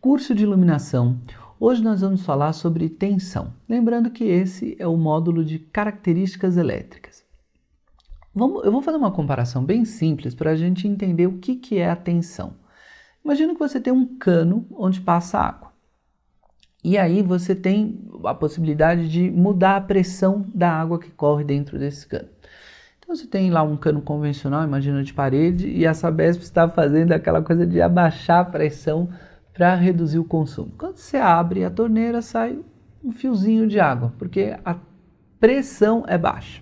Curso de iluminação. Hoje nós vamos falar sobre tensão. Lembrando que esse é o módulo de características elétricas. Eu vou fazer uma comparação bem simples para a gente entender o que é a tensão. Imagina que você tem um cano onde passa água. E aí você tem a possibilidade de mudar a pressão da água que corre dentro desse cano. Então você tem lá um cano convencional, imagina de parede, e a Sabesp está fazendo aquela coisa de abaixar a pressão para reduzir o consumo. Quando você abre a torneira, sai um fiozinho de água, porque a pressão é baixa.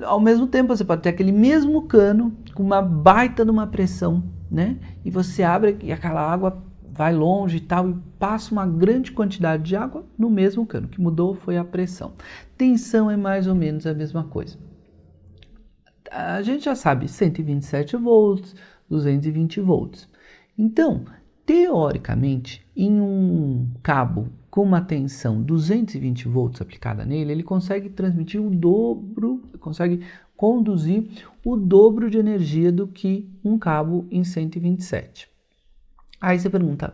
Ao mesmo tempo, você pode ter aquele mesmo cano com uma baita de uma pressão, né? E você abre e aquela água vai longe e tal, e passa uma grande quantidade de água no mesmo cano. O que mudou foi a pressão. Tensão é mais ou menos a mesma coisa. A gente já sabe, 127 volts, 220 volts. Então, teoricamente, em um cabo com uma tensão 220 volts aplicada nele, ele consegue transmitir o dobro, consegue conduzir o dobro de energia do que um cabo em 127. Aí você pergunta,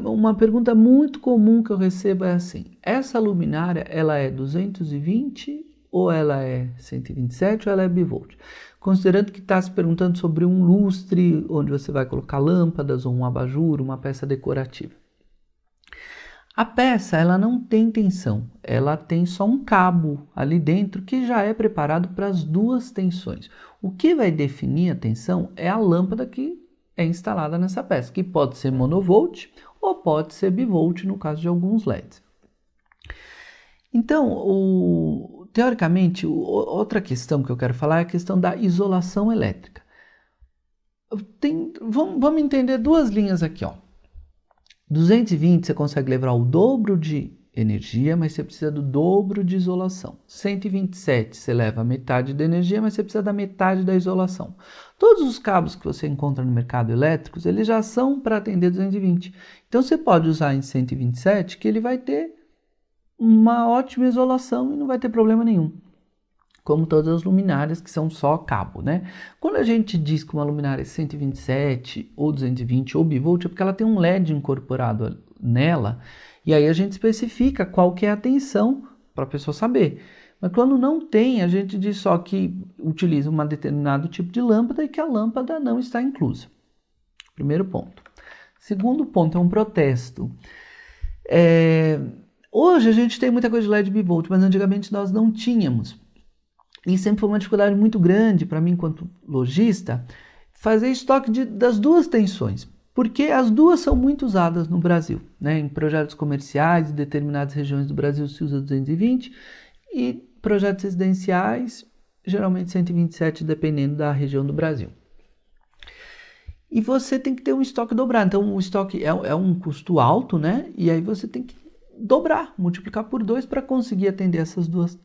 uma pergunta muito comum que eu recebo é assim, essa luminária, ela é 220 ou ela é 127 ou ela é bivolt? Considerando que está se perguntando sobre um lustre, onde você vai colocar lâmpadas ou um abajur, uma peça decorativa. A peça, ela não tem tensão, ela tem só um cabo ali dentro que já é preparado para as duas tensões. O que vai definir a tensão é a lâmpada que é instalada nessa peça, que pode ser monovolt ou pode ser bivolt no caso de alguns LEDs. Então, teoricamente, outra questão que eu quero falar é a questão da isolação elétrica. Vamos entender duas linhas aqui, ó. 220 você consegue levar o dobro de energia, mas você precisa do dobro de isolação. 127 você leva a metade da energia, mas você precisa da metade da isolação. Todos os cabos que você encontra no mercado elétrico, eles já são para atender 220. Então você pode usar em 127 que ele vai ter uma ótima isolação e não vai ter problema nenhum. Como todas as luminárias que são só cabo, né? Quando a gente diz que uma luminária é 127 ou 220 ou bivolt, é porque ela tem um LED incorporado nela, e aí a gente especifica qual que é a tensão para a pessoa saber. Mas quando não tem, a gente diz só que utiliza um determinado tipo de lâmpada e que a lâmpada não está inclusa. Primeiro ponto. Segundo ponto é um protesto. Hoje a gente tem muita coisa de LED bivolt, mas antigamente nós não tínhamos. E sempre foi uma dificuldade muito grande para mim, enquanto lojista, fazer estoque das duas tensões. Porque as duas são muito usadas no Brasil, né? Em projetos comerciais, em determinadas regiões do Brasil se usa 220 e projetos residenciais, geralmente 127, dependendo da região do Brasil. E você tem que ter um estoque dobrado. Então, o estoque é um custo alto, né? E aí você tem que dobrar, multiplicar por 2 para conseguir atender essas duas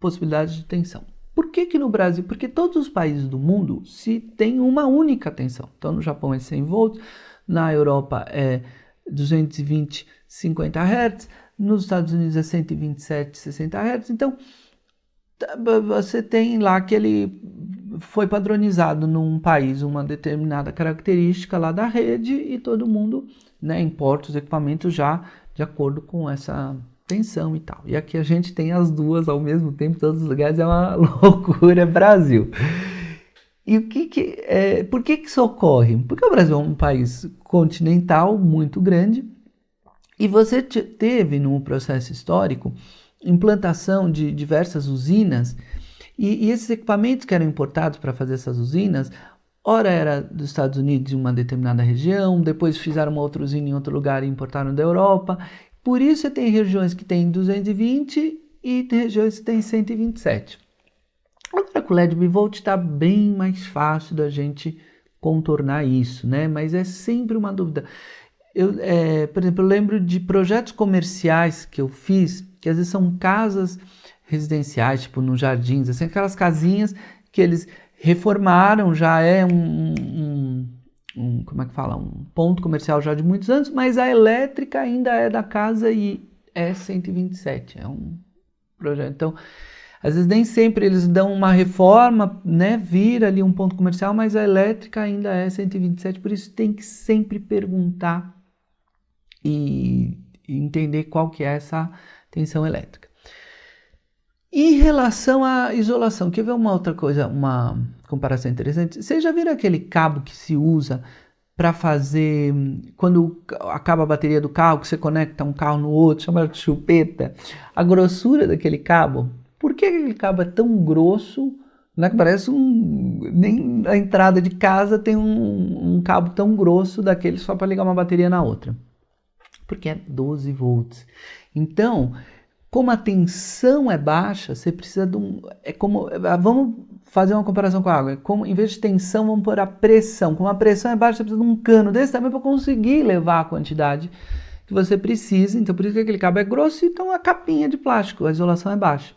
possibilidades de tensão. Por que no Brasil? Porque todos os países do mundo se tem uma única tensão. Então, no Japão é 100 volts, na Europa é 220, 50 Hz, nos Estados Unidos é 127, 60 Hz. Então, você tem lá que ele foi padronizado num país uma determinada característica lá da rede e todo mundo, né, importa os equipamentos já de acordo com essa tensão e tal. E aqui a gente tem as duas ao mesmo tempo em todos os lugares, é uma loucura, Brasil. E por que isso ocorre? Porque o Brasil é um país continental muito grande e você teve no processo histórico implantação de diversas usinas e esses equipamentos que eram importados para fazer essas usinas, ora era dos Estados Unidos em uma determinada região, depois fizeram uma outra usina em outro lugar e importaram da Europa. Por isso você tem regiões que tem 220 e tem regiões que tem 127. Agora com o LED bivolt está bem mais fácil da gente contornar isso, né? Mas é sempre uma dúvida. Por exemplo, eu lembro de projetos comerciais que eu fiz, que às vezes são casas residenciais, tipo nos jardins, assim, aquelas casinhas que eles reformaram, já é um ponto comercial já de muitos anos, mas a elétrica ainda é da casa e é 127, é um projeto. Então, Às vezes nem sempre eles dão uma reforma, né, vira ali um ponto comercial, mas a elétrica ainda é 127, por isso tem que sempre perguntar e entender qual que é essa tensão elétrica. Em relação à isolação, quer ver uma outra coisa, uma comparação interessante? Vocês já viram aquele cabo que se usa para fazer, quando acaba a bateria do carro, que você conecta um carro no outro, chama de chupeta, a grossura daquele cabo? Por que aquele cabo é tão grosso, né, que parece nem a entrada de casa tem um cabo tão grosso daquele só para ligar uma bateria na outra? Porque é 12 volts. Então, como a tensão é baixa, você precisa de vamos fazer uma comparação com a água. Em vez de tensão, vamos pôr a pressão. Como a pressão é baixa, você precisa de um cano desse tamanho para conseguir levar a quantidade que você precisa. Então, por isso que aquele cabo é grosso, então a capinha de plástico, a isolação é baixa.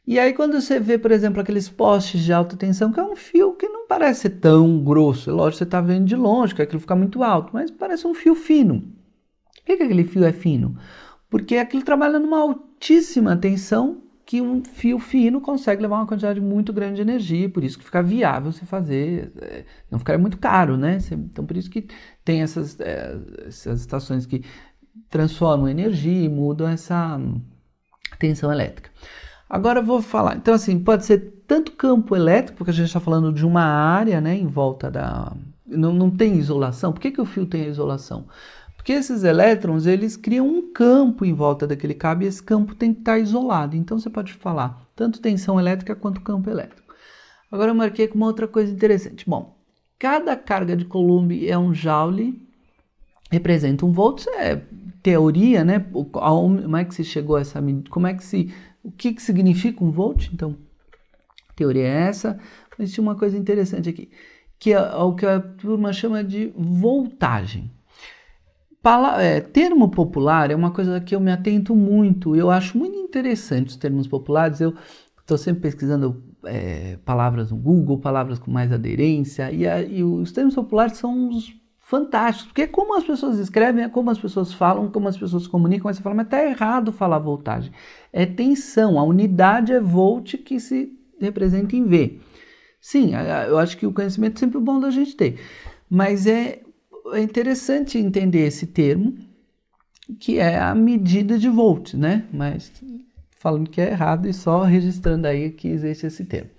E aí, quando você vê, por exemplo, aqueles postes de alta tensão, que é um fio que não parece ser tão grosso. É lógico que você está vendo de longe, que aquilo fica muito alto, mas parece um fio fino. Por que aquele fio é fino? Porque aquilo trabalha numa altíssima tensão que um fio fino consegue levar uma quantidade muito grande de energia, por isso que fica viável você fazer, não ficaria muito caro, né? Então por isso que tem essas estações que transformam energia e mudam essa tensão elétrica. Agora eu vou falar, então assim, pode ser tanto campo elétrico, porque a gente está falando de uma área, né, em volta da... Não tem isolação. Por que o fio tem a isolação? Porque esses elétrons, eles criam um campo em volta daquele cabo e esse campo tem que estar isolado. Então você pode falar tanto tensão elétrica quanto campo elétrico. Agora eu marquei com uma outra coisa interessante. Bom, cada carga de Coulomb é um joule, representa um volt. Isso é teoria, né? Como é que se chegou a essa medida? O que significa um volt? Então, a teoria é essa. Mas tinha uma coisa interessante aqui, que é o que a turma chama de voltagem. Termo popular é uma coisa que eu me atento muito, eu acho muito interessante os termos populares, eu estou sempre pesquisando palavras no Google, palavras com mais aderência, e os termos populares são os fantásticos, porque é como as pessoas escrevem, é como as pessoas falam, como as pessoas comunicam, aí você fala, mas está errado falar voltagem, é tensão, a unidade é volt que se representa em V. Sim, eu acho que o conhecimento é sempre bom da gente ter, mas é interessante entender esse termo, que é a medida de volts, né? Mas falando que é errado e só registrando aí que existe esse termo.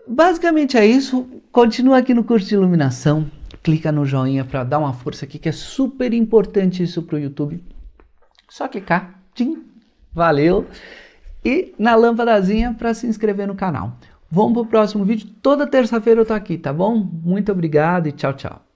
Basicamente é isso. Continua aqui no curso de iluminação. Clica no joinha para dar uma força aqui, que é super importante isso para o YouTube. Só clicar. Tchim, valeu. E na lâmpadazinha para se inscrever no canal. Vamos para o próximo vídeo. Toda terça-feira eu tô aqui, tá bom? Muito obrigado e tchau, tchau.